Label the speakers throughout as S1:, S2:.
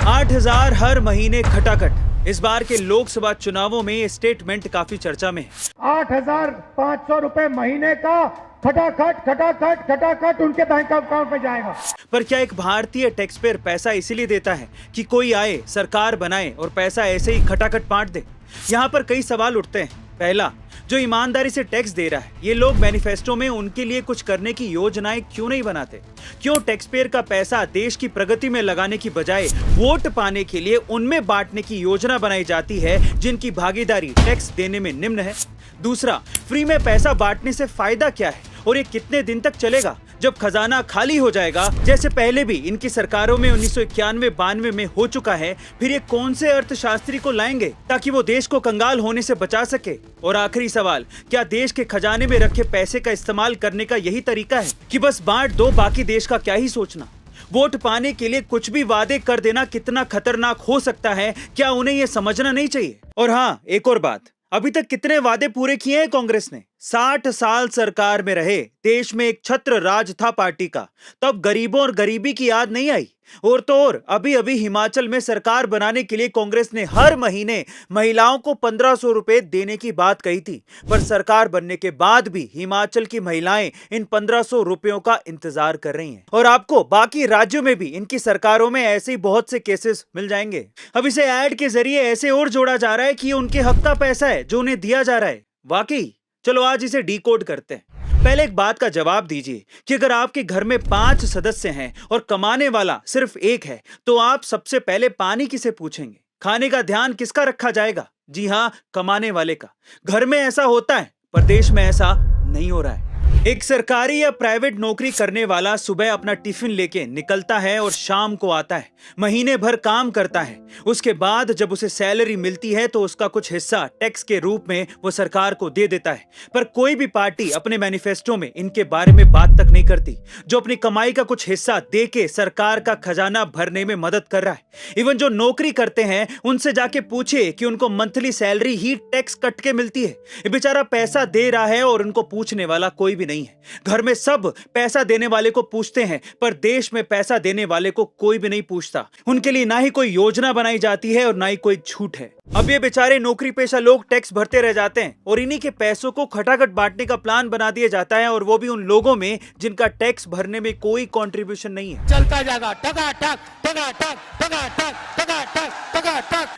S1: 8,000 हर महीने खटाखट। इस बार के लोकसभा चुनावों में ये स्टेटमेंट काफी चर्चा में है।
S2: 8,500 रुपए महीने का खटाखट खटाखट खटाखट उनके बैंक अकाउंट में जाएगा।
S1: पर क्या एक भारतीय टैक्स पेयर पैसा इसीलिए देता है कि कोई आए, सरकार बनाए और पैसा ऐसे ही खटाखट बांट दे? यहाँ पर कई सवाल उठते हैं। पहला, जो ईमानदारी से टैक्स दे रहा है, ये लोग मैनिफेस्टो में उनके लिए कुछ करने की योजनाएं क्यों नहीं बनाते? क्यों टैक्स पेयर का पैसा देश की प्रगति में लगाने की बजाय वोट पाने के लिए उनमें बांटने की योजना बनाई जाती है जिनकी भागीदारी टैक्स देने में निम्न है? दूसरा, फ्री में पैसा बांटने से फायदा क्या है और ये कितने दिन तक चलेगा जब खजाना खाली हो जाएगा, जैसे पहले भी इनकी सरकारों में 1991-92 में हो चुका है? फिर ये कौन से अर्थशास्त्री को लाएंगे ताकि वो देश को कंगाल होने से बचा सके? और आखिरी सवाल, क्या देश के खजाने में रखे पैसे का इस्तेमाल करने का यही तरीका है कि बस बांट दो, बाकी देश का क्या ही सोचना? वोट पाने के लिए कुछ भी वादे कर देना कितना खतरनाक हो सकता है, क्या उन्हें यह समझना नहीं चाहिए? और हाँ, एक और बात, अभी तक कितने वादे पूरे किए हैं कांग्रेस ने? 60 साल सरकार में रहे, देश में एक छत्र राज था पार्टी का, तब गरीबों और गरीबी की याद नहीं आई। और तो और अभी अभी हिमाचल में सरकार बनाने के लिए कांग्रेस ने हर महीने महिलाओं को 1,500 रुपए देने की बात कही थी, पर सरकार बनने के बाद भी हिमाचल की महिलाएं इन 1,500 रुपयों का इंतजार कर रही हैं। और आपको बाकी राज्यों में भी इनकी सरकारों में ऐसे ही बहुत से केसेस मिल जाएंगे। अब इसे ऐड के जरिए ऐसे और जोड़ा जा रहा है कि ये उनके हक का पैसा है जो उन्हें दिया जा रहा है। वाकई? चलो आज इसे डिकोड करते हैं। पहले एक बात का जवाब दीजिए कि अगर आपके घर में 5 सदस्य हैं और कमाने वाला सिर्फ एक है, तो आप सबसे पहले पानी किसे पूछेंगे? खाने का ध्यान किसका रखा जाएगा? जी हाँ, कमाने वाले का। घर में ऐसा होता है, पर देश में ऐसा नहीं हो रहा है। एक सरकारी या प्राइवेट नौकरी करने वाला सुबह अपना टिफिन लेके निकलता है और शाम को आता है, महीने भर काम करता है। उसके बाद जब उसे सैलरी मिलती है तो उसका कुछ हिस्सा टैक्स के रूप में वो सरकार को दे देता है। पर कोई भी पार्टी अपने मैनिफेस्टो में इनके बारे में बात तक नहीं करती, जो अपनी कमाई का कुछ हिस्सा दे के सरकार का खजाना भरने में मदद कर रहा है। इवन जो नौकरी करते हैं उनसे जाके पूछिए कि उनको मंथली सैलरी ही टैक्स कट के मिलती है। ये बेचारा पैसा दे रहा है और उनको पूछने वाला कोई भी नहीं है। घर में सब पैसा देने वाले को पूछते हैं, पर देश में पैसा देने वाले को कोई भी नहीं पूछता। उनके लिए ना ही कोई योजना बनाई जाती है और ना ही कोई छूट है। अब ये बेचारे नौकरी पेशा लोग टैक्स भरते रह जाते हैं और इन्हीं के पैसों को खटाखट बांटने का प्लान बना दिया जाता है, और वो भी उन लोगों में जिनका टैक्स भरने में कोई कंट्रीब्यूशन नहीं है।
S2: चलता जाएगा टका टक।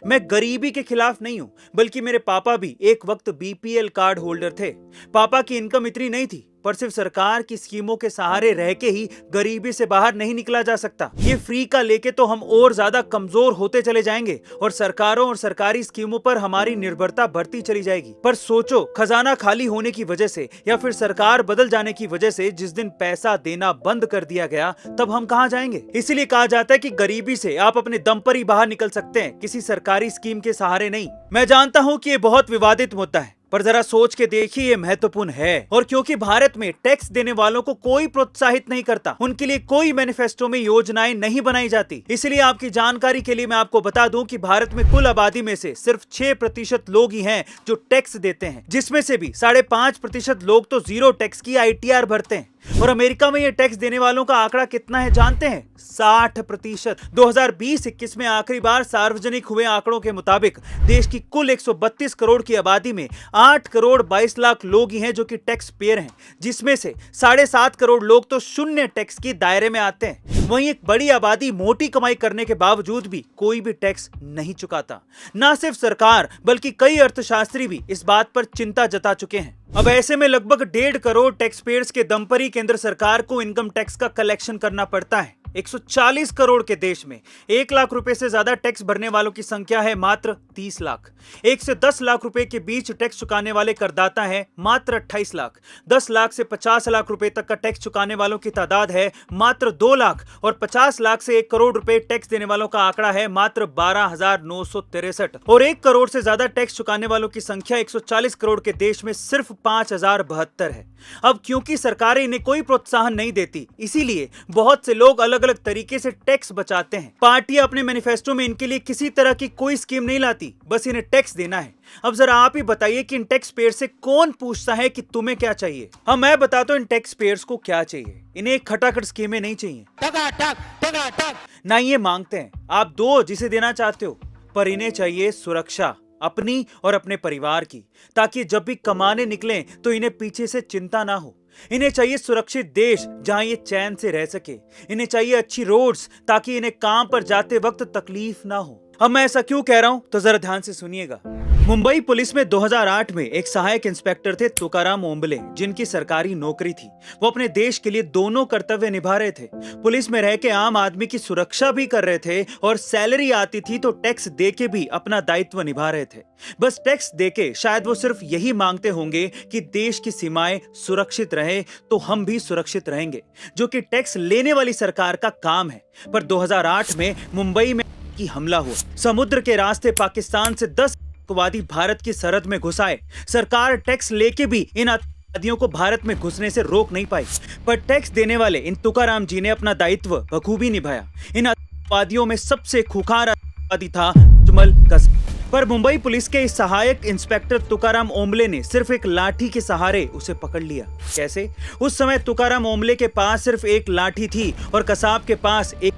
S1: मैं गरीबी के खिलाफ नहीं हूं, बल्कि मेरे पापा भी एक वक्त बीपीएल कार्ड होल्डर थे। पापा की इनकम इतनी नहीं थी, पर सिर्फ सरकार की स्कीमों के सहारे रह के ही गरीबी से बाहर नहीं निकला जा सकता। ये फ्री का लेके तो हम और ज्यादा कमजोर होते चले जाएंगे और सरकारों और सरकारी स्कीमों पर हमारी निर्भरता बढ़ती चली जाएगी। पर सोचो, खजाना खाली होने की वजह से या फिर सरकार बदल जाने की वजह से जिस दिन पैसा देना बंद कर दिया गया, तब हम कहां जाएंगे? इसीलिए कहा जाता है कि गरीबी से आप अपने दम पर ही बाहर निकल सकते हैं, किसी सरकारी स्कीम के सहारे नहीं। मैं जानता हूं कि ये बहुत विवादित मुद्दा है, पर जरा सोच के देखिए, ये महत्वपूर्ण है। और क्योंकि भारत में टैक्स देने वालों को कोई प्रोत्साहित नहीं करता, उनके लिए कोई मैनिफेस्टो में योजनाएं नहीं बनाई जाती। इसलिए आपकी जानकारी के लिए मैं आपको बता दूं कि भारत में कुल आबादी में से सिर्फ 6% लोग ही हैं जो टैक्स देते हैं, जिसमें से भी 5.5% लोग तो जीरो टैक्स की आईटीआर भरते हैं। और अमेरिका में ये टैक्स देने वालों का आंकड़ा कितना है जानते हैं? 60%। 2020-21 में आखिरी बार सार्वजनिक हुए आंकड़ों के मुताबिक देश की कुल 132 करोड़ की आबादी में 8 करोड़ 22 लाख लोग ही हैं जो कि टैक्स पेयर हैं, जिसमें से 7.5 करोड़ लोग तो शून्य टैक्स के दायरे में आते हैं। वहीं एक बड़ी आबादी मोटी कमाई करने के बावजूद भी कोई भी टैक्स नहीं चुकाता। ना सिर्फ सरकार, बल्कि कई अर्थशास्त्री भी इस बात पर चिंता जता चुके हैं। अब ऐसे में लगभग 1.5 करोड़ टैक्स पेयर्स के दम पर ही केंद्र सरकार को इनकम टैक्स का कलेक्शन करना पड़ता है। 140 करोड़ के देश में 1 लाख रुपए से ज्यादा टैक्स भरने वालों की संख्या है मात्र 30 लाख। 1 से 10 लाख रुपए के बीच टैक्स चुकाने वाले करदाता है मात्र 28 लाख। 10 लाख से 50 लाख रुपए तक का टैक्स चुकाने वालों की तादाद है मात्र 2 लाख और 50 लाख से 1 करोड़ रुपए टैक्स देने वालों का आंकड़ा है मात्र 12,963। और 1 करोड़ से ज्यादा टैक्स चुकाने वालों की संख्या 140 करोड़ के देश में सिर्फ 5,072 है। अब क्योंकि सरकारें इन्हें कोई प्रोत्साहन नहीं देती, इसीलिए बहुत से लोग अलग अलग तरीके से टैक्स बचाते हैं। पार्टियां अपने मैनिफेस्टो में इनके लिए किसी तरह की कोई स्कीम नहीं लाती, बस इन्हें टैक्स देना है। अब जरा आप ही बताइए कि इन टैक्स पेयर से कौन पूछता है कि तुम्हें क्या चाहिए। हाँ, मैं बताता हूँ इन टैक्स पेयर्स को क्या चाहिए। इन्हें खटाखट स्कीमें नहीं चाहिए, ना ये मांगते हैं आप दो जिसे देना चाहते हो, पर इन्हें चाहिए सुरक्षा अपनी और अपने परिवार की, ताकि जब भी कमाने निकलें तो इन्हें पीछे से चिंता ना हो। इन्हें चाहिए सुरक्षित देश जहां ये चैन से रह सके। इन्हें चाहिए अच्छी रोड्स ताकि इन्हें काम पर जाते वक्त तकलीफ ना हो। अब मैं ऐसा क्यों कह रहा हूं तो जरा ध्यान से सुनिएगा। मुंबई पुलिस में 2008 में एक सहायक इंस्पेक्टर थे तुकाराम ओंबले, जिनकी सरकारी नौकरी थी। वो अपने देश के लिए दोनों कर्तव्य निभा रहे थे। पुलिस में रह के आम आदमी की सुरक्षा भी कर रहे थे और सैलरी आती थी तो टैक्स देके भी अपना दायित्व निभा रहे थे। बस टैक्स देके शायद वो सिर्फ यही मांगते होंगे कि देश की सीमाएं सुरक्षित रहे तो हम भी सुरक्षित रहेंगे, जो कि टैक्स लेने वाली सरकार का काम है। पर 2008 में मुंबई में की हमला हुआ। समुद्र के रास्ते पाकिस्तान से 10 आतंकवादी भारत की सरहद में घुस आए। सरकार टैक्स लेके भी इन आतंकवादियों को भारत में घुसने से रोक नहीं पाई, पर टैक्स देने वाले इन तुकाराम जी ने अपना दायित्व बखूबी निभाया। इन आतंकवादियों में सबसे खुखार आतंकवादी था अजमल कसाब। पर मुंबई पुलिस के सहायक इंस्पेक्टर तुकाराम ओंबले ने सिर्फ एक लाठी के सहारे उसे पकड़ लिया। कैसे? उस समय तुकाराम ओंबले के पास सिर्फ एक लाठी थी और कसाब के पास एक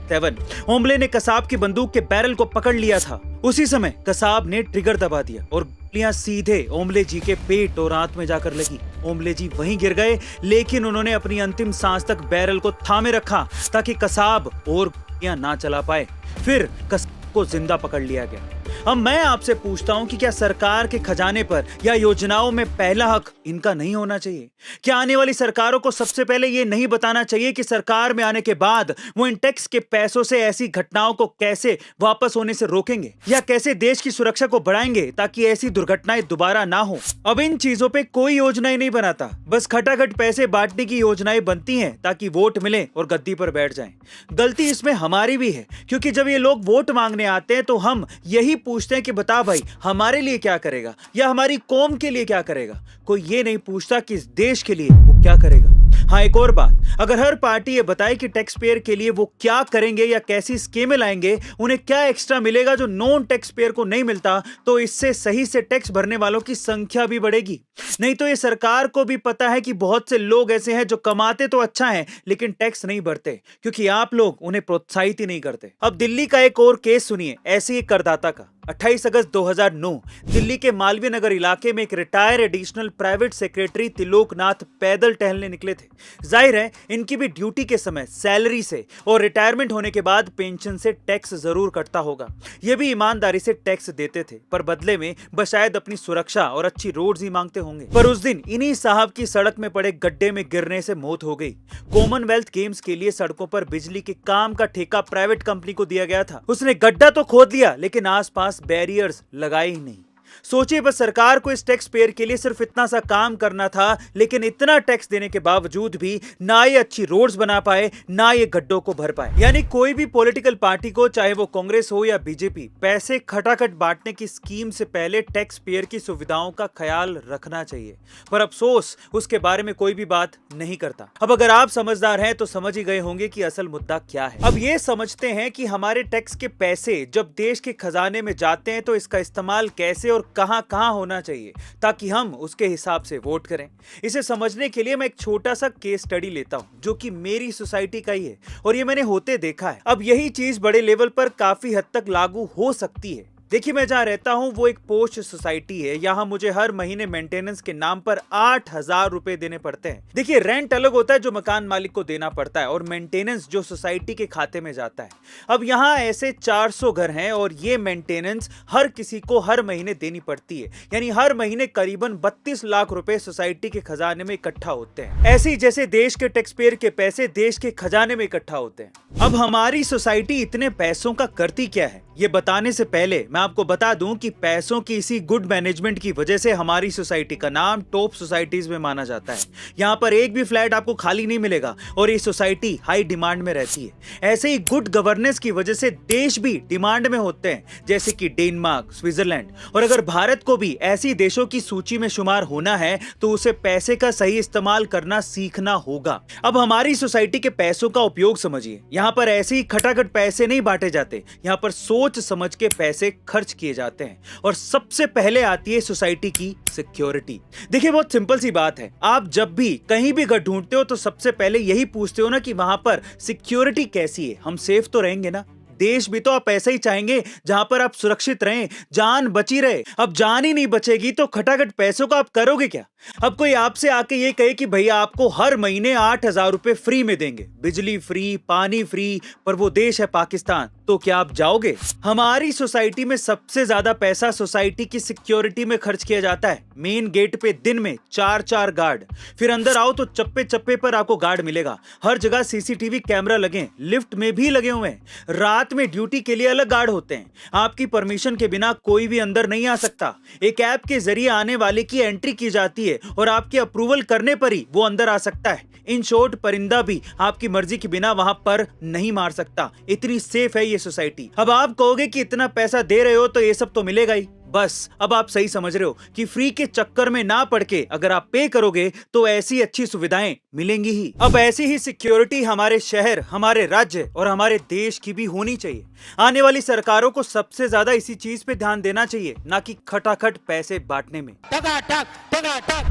S1: 7। ओंबले ने कसाब की बंदूक के बैरल को पकड़ लिया था। उसी समय कसाब ने ट्रिगर दबा दिया और गोलियां सीधे ओंबले जी के पेट और आंत में जाकर लगी। ओंबले जी वहीं गिर गए, लेकिन उन्होंने अपनी अंतिम सांस तक बैरल को थामे रखा ताकि कसाब और गोलियां ना चला पाए। फिर कसाब को जिंदा पकड़ लिया गया। अब मैं आपसे पूछता हूं कि क्या सरकार के खजाने पर या योजनाओं में पहला हक इनका नहीं होना चाहिए? क्या आने वाली सरकारों को सबसे पहले ये नहीं बताना चाहिए कि सरकार में आने के बाद वो इन टैक्स के पैसों से ऐसी घटनाओं को कैसे वापस होने से रोकेंगे या कैसे देश की सुरक्षा को बढ़ाएंगे ताकि ऐसी दुर्घटनाएं दोबारा ना हो? अब इन चीजों पे कोई योजनाएं नहीं बनाता, बस खटाखट पैसे बांटने की योजनाएं बनती हैं ताकि वोट मिले और गद्दी पर बैठ जाएं। गलती इसमें हमारी भी है, क्योंकि जब ये लोग वोट मांगने आते हैं तो हम यही पूछते हैं कि बता भाई हमारे लिए क्या करेगा या हमारी कौम के लिए क्या करेगा। कोई ये नहीं पूछता कि इस देश के लिए वो क्या करेगा। हाँ, एक और बात, अगर हर पार्टी ये बताए कि टैक्स पेयर के लिए वो क्या करेंगे या कैसी स्कीमें लाएंगे, उन्हें क्या एक्स्ट्रा मिलेगा जो नॉन टैक्स पेयर को नहीं मिलता, तो इससे सही से टैक्स भरने वालों की संख्या भी बढ़ेगी। नहीं तो ये सरकार को भी पता है कि बहुत से लोग ऐसे हैं जो कमाते तो अच्छा है लेकिन टैक्स नहीं भरते, क्योंकि आप लोग उन्हें प्रोत्साहित ही नहीं करते। अब दिल्ली का एक और केस सुनिए ऐसे ही करदाता का। 28 अगस्त 2009 दिल्ली के मालवीय नगर इलाके में एक retire additional private secretary Triloknath पैदल टहलने निकले थे। जाहिर है इनकी भी ड्यूटी के समय सैलरी से और रिटायरमेंट होने के बाद पेंशन से टैक्स जरूर कटता होगा। ये भी ईमानदारी से टैक्स देते थे, पर बदले में बस शायद अपनी सुरक्षा और अच्छी रोड्स ही मांगते होंगे। पर उस दिन इन्हीं साहब की सड़क में पड़े गड्ढे में गिरने से मौत हो गई। कॉमनवेल्थ गेम्स के लिए सड़कों पर बिजली के काम का ठेका प्राइवेट कंपनी को दिया गया था। उसने गड्ढा तो खोद लिया लेकिन आसपास बैरियर्स लगाए ही नहीं। सोचिए, बस सरकार को इस टैक्स पेयर के लिए सिर्फ इतना सा काम करना था, लेकिन इतना टैक्स देने के बावजूद भी ना ये अच्छी रोड्स बना पाए ना ये गड्ढों को भर पाए। यानी कोई भी पॉलिटिकल पार्टी को, चाहे वो कांग्रेस हो या बीजेपी, पैसे खटाखट बांटने की स्कीम से पहले टैक्स पेयर की सुविधाओं का ख्याल रखना चाहिए, पर अफसोस उसके बारे में कोई भी बात नहीं करता। अब अगर आप समझदार हैं तो समझ ही गए होंगे कि असल मुद्दा क्या है। अब ये समझते हैं कि हमारे टैक्स के पैसे जब देश के खजाने में जाते हैं तो इसका इस्तेमाल कैसे और कहां कहां होना चाहिए, ताकि हम उसके हिसाब से वोट करें। इसे समझने के लिए मैं एक छोटा सा केस स्टडी लेता हूं जो कि मेरी सोसाइटी का ही है और ये मैंने होते देखा है। अब यही चीज बड़े लेवल पर काफी हद तक लागू हो सकती है। देखिए, मैं जहां रहता हूं वो एक पोस्ट सोसाइटी है। यहां मुझे हर महीने मेंटेनेंस के नाम पर 8,000 रुपए देने पड़ते हैं। देखिए, रेंट अलग होता है जो मकान मालिक को देना पड़ता है और मेंटेनेंस जो सोसाइटी के खाते में जाता है। अब यहां ऐसे 400 घर हैं और ये मेंटेनेंस हर किसी को हर महीने देनी पड़ती है। यानी हर महीने करीबन 32 लाख रुपए सोसाइटी के खजाने में इकट्ठा होते हैं। ऐसे ही जैसे देश के टैक्स पेयर के पैसे देश के खजाने में इकट्ठा होते हैं। अब हमारी सोसाइटी इतने पैसों का करती क्या है, ये बताने से पहले मैं आपको बता दूं कि पैसों की इसी गुड मैनेजमेंट की वजह से हमारी सोसाइटी का नाम टॉप सोसाइटीज में माना जाता है। यहाँ पर एक भी फ्लैट आपको खाली नहीं मिलेगा और ये सोसाइटी हाई डिमांड में रहती है। ऐसे ही गुड गवर्नेंस की वजह से देश भी डिमांड में होते हैं, जैसे कि डेनमार्क, स्विट्जरलैंड। और अगर भारत को भी ऐसी देशों की सूची में शुमार होना है तो उसे पैसे का सही इस्तेमाल करना सीखना होगा। अब हमारी सोसाइटी के पैसों का उपयोग समझिए। यहाँ पर ऐसे ही खटाखट पैसे नहीं बांटे जाते, यहाँ पर सोच समझ के पैसे खर्च किए जाते हैं और सबसे पहले आती है सोसाइटी की सिक्योरिटी। देखिए बहुत सिंपल सी बात है, आप जब भी कहीं भी घर ढूंढते हो तो सबसे पहले यही पूछते हो ना कि वहां पर सिक्योरिटी कैसी है, हम सेफ तो रहेंगे ना। देश भी तो आप ऐसा ही चाहेंगे जहां पर आप सुरक्षित रहें, जान बची रहे। अब जान ही नहीं बचेगी तो खटाखट पैसों का आप करोगे क्या? अब कोई आपसे आके ये कहे कि भैया आपको हर महीने 8,000 रुपए फ्री में देंगे, बिजली फ्री, पानी फ्री, पर वो देश है पाकिस्तान, तो क्या आप जाओगे? हमारी सोसाइटी में सबसे ज्यादा पैसा सोसाइटी की सिक्योरिटी में खर्च किया जाता है। मेन गेट पे दिन में 4-4 गार्ड, फिर अंदर आओ तो चप्पे चप्पे पर आपको गार्ड मिलेगा। हर जगह सीसीटीवी कैमरा लगे, लिफ्ट में भी लगे हुए हैं। रात में ड्यूटी के लिए अलग गार्ड होते हैं। आपकी परमिशन के बिना कोई भी अंदर नहीं आ सकता। एक ऐप के जरिए आने वाले की एंट्री की जाती है और आपके अप्रूवल करने पर ही वो अंदर आ सकता है। इन शॉर्ट, परिंदा भी आपकी मर्जी के बिना वहां पर नहीं मार सकता। इतनी सेफ है ये सोसाइटी। अब आप कहोगे कि इतना पैसा दे रहे हो तो ये सब तो मिलेगा ही। बस अब आप सही समझ रहे हो कि फ्री के चक्कर में ना पड़ के अगर आप पे करोगे तो ऐसी अच्छी सुविधाएं मिलेंगी ही। अब ऐसी ही सिक्योरिटी हमारे शहर, हमारे राज्य और हमारे देश की भी होनी चाहिए। आने वाली सरकारों को सबसे ज्यादा इसी चीज पे ध्यान देना चाहिए, ना कि खटाखट पैसे बांटने में।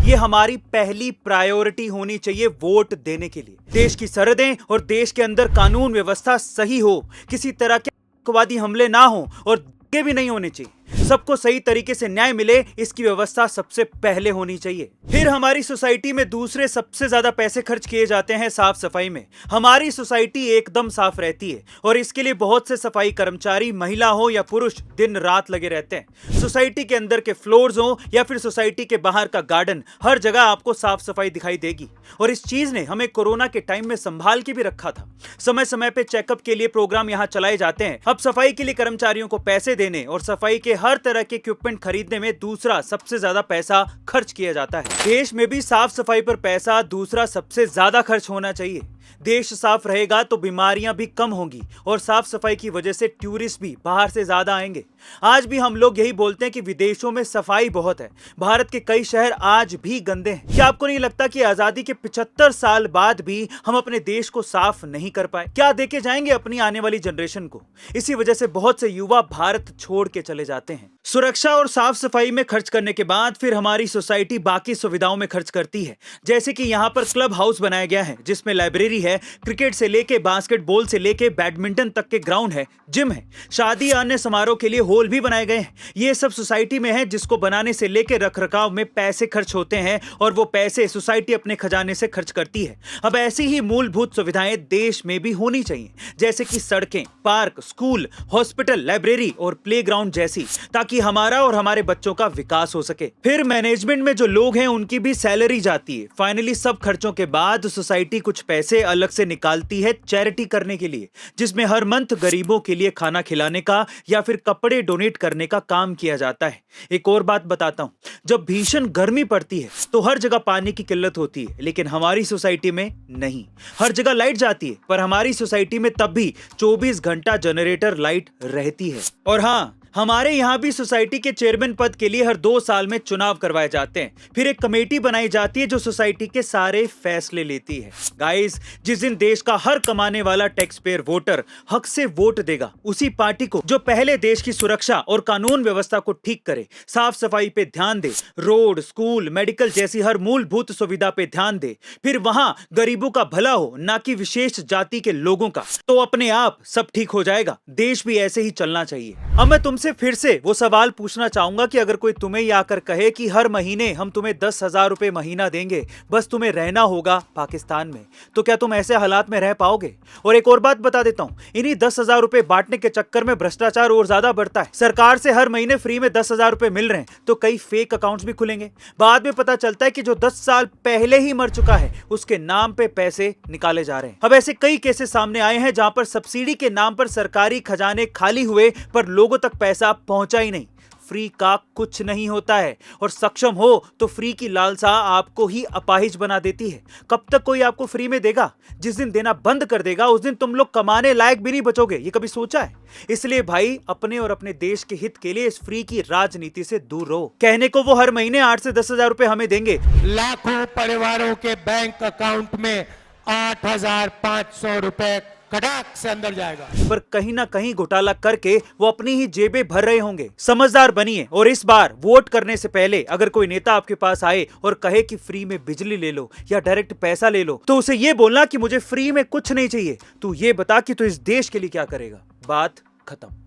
S1: ये हमारी पहली प्रायोरिटी होनी चाहिए वोट देने के लिए। देश की सरहदें और देश के अंदर कानून व्यवस्था सही हो, किसी तरह के आतंकवादी हमले ना हो और के भी नहीं होने चाहिए। सबको सही तरीके से न्याय मिले, इसकी व्यवस्था सबसे पहले होनी चाहिए। फिर हमारी सोसाइटी में दूसरे सबसे ज्यादा पैसे खर्च किए जाते हैं साफ सफाई में। हमारी सोसाइटी एकदम साफ रहती है और इसके लिए बहुत से सफाई कर्मचारी, महिला हो या पुरुष, दिन रात लगे रहते हैं। सोसाइटी के अंदर के फ्लोर्स हो या फिर सोसाइटी के बाहर का गार्डन, हर जगह आपको साफ सफाई दिखाई देगी। और इस चीज ने हमें कोरोना के टाइम में संभाल के भी रखा था। समय समय पे चेकअप के लिए प्रोग्राम यहाँ चलाए जाते हैं। अब सफाई के लिए कर्मचारियों को पैसे देने और सफाई के हर तरह के इक्विपमेंट खरीदने में दूसरा सबसे ज्यादा पैसा खर्च किया जाता है। देश में भी साफ सफाई पर पैसा दूसरा सबसे ज्यादा खर्च होना चाहिए। देश साफ रहेगा तो बीमारियां भी कम होंगी और साफ सफाई की वजह से टूरिस्ट भी बाहर से ज्यादा आएंगे। आज भी हम लोग यही बोलते हैं कि विदेशों में सफाई बहुत है। भारत के कई शहर आज भी गंदे हैं। क्या आपको नहीं लगता कि आजादी के 75 साल बाद भी हम अपने देश को साफ नहीं कर पाए? क्या देके जाएंगे अपनी आने वाली जनरेशन को? इसी वजह से बहुत से युवा भारत छोड़ के चले जाते हैं। सुरक्षा और साफ सफाई में खर्च करने के बाद फिर हमारी सोसाइटी बाकी सुविधाओं में खर्च करती है। जैसे कि यहाँ पर क्लब हाउस बनाया गया है जिसमें लाइब्रेरी है, क्रिकेट से लेके बास्केटबॉल से लेके बैडमिंटन तक के ग्राउंड है, जिम है, शादी अन्य समारोह के लिए हॉल भी बनाए गए हैं। ये सब सोसाइटी में है जिसको बनाने से लेके रखरखाव में पैसे खर्च होते हैं और वो पैसे सोसाइटी अपने खजाने से खर्च करती है। अब ऐसी ही मूलभूत सुविधाएं देश में भी होनी चाहिए, जैसे कि सड़कें, पार्क, स्कूल, हॉस्पिटल, लाइब्रेरी और प्लेग्राउंड जैसी, ताकि हमारा और हमारे बच्चों का विकास हो सके। फिर मैनेजमेंट में जो लोग हैं उनकी भी सैलरी जाती है। फाइनली सब खर्चों के बाद सोसाइटी कुछ पैसे अलग से निकालती है चैरिटी करने के लिए, जिसमें हर मंथ गरीबों के लिए खाना खिलाने का या फिर कपड़े डोनेट करने का काम किया जाता है। एक और बात बताता हूं, जब भीषण गर्मी पड़ती है तो हर जगह पानी की किल्लत होती है, लेकिन हमारी सोसाइटी में नहीं। हर जगह लाइट जाती है पर हमारी सोसाइटी में तब भी 24 घंटा जनरेटर लाइट रहती है। और हाँ, हमारे यहाँ भी सोसाइटी के चेयरमैन पद के लिए हर 2 साल में चुनाव करवाए जाते हैं। फिर एक कमेटी बनाई जाती है जो सोसाइटी के सारे फैसले लेती है। गाइस, जिस दिन देश का हर कमाने वाला टैक्स पेयर वोटर हक से वोट देगा उसी पार्टी को जो पहले देश की सुरक्षा और कानून व्यवस्था को ठीक करे, साफ सफाई पे ध्यान दे, रोड, स्कूल, मेडिकल जैसी हर मूलभूत सुविधा पे ध्यान दे, फिर वहां गरीबों का भला हो, ना कि विशेष जाति के लोगों का, तो अपने आप सब ठीक हो जाएगा। देश भी ऐसे ही चलना चाहिए। अब मैं तुमसे फिर से वो सवाल पूछना चाहूंगा कि अगर कोई तुम्हें आकर कहे कि हर महीने हम तुम्हें 10,000 रुपए महीना देंगे, बस तुम्हें रहना होगा पाकिस्तान में, तो क्या तुम ऐसे हालात में रह पाओगे? और एक और बात बता देता हूं, इन्हीं 10,000 रुपए बांटने के चक्कर में भ्रष्टाचार और ज्यादा बढ़ता है। सरकार से हर महीने फ्री में 10,000 रुपए मिल रहे हैं तो कई फेक अकाउंट्स भी खुलेंगे। बाद में पता चलता है कि जो 10 साल पहले ही मर चुका है उसके नाम पे पैसे निकाले जा रहे हैं। अब ऐसे कई केसेस सामने आए हैं जहां पर सब्सिडी के नाम पर सरकारी खजाने खाली हुए पर लोगों तक पैसा पहुंचा ही नहीं। फ्री का कुछ नहीं होता है और सक्षम हो तो फ्री की लालसा आपको ही अपाहिज बना देती है। कब तक कोई आपको फ्री में देगा? जिस दिन देना बंद कर देगा उस दिन तुम लोग कमाने लायक भी नहीं बचोगे। ये कभी सोचा है? इसलिए भाई, अपने और अपने देश के हित के लिए इस फ्री की राजनीति से दूर रहो। कहने को वो हर महीने 8 से 10,000 रुपए हमें देंगे।
S2: लाखों परिवारों के बैंक अकाउंट में 8,500 रुपए
S3: खटाक से अंदर जाएगा।
S1: पर कहीं ना कहीं घोटाला करके वो अपनी ही जेबें भर रहे होंगे। समझदार बनिए और इस बार वोट करने से पहले अगर कोई नेता आपके पास आए और कहे कि फ्री में बिजली ले लो या डायरेक्ट पैसा ले लो, तो उसे ये बोलना कि मुझे फ्री में कुछ नहीं चाहिए, तू ये बता कि तू इस देश के लिए क्या करेगा। बात खत्म।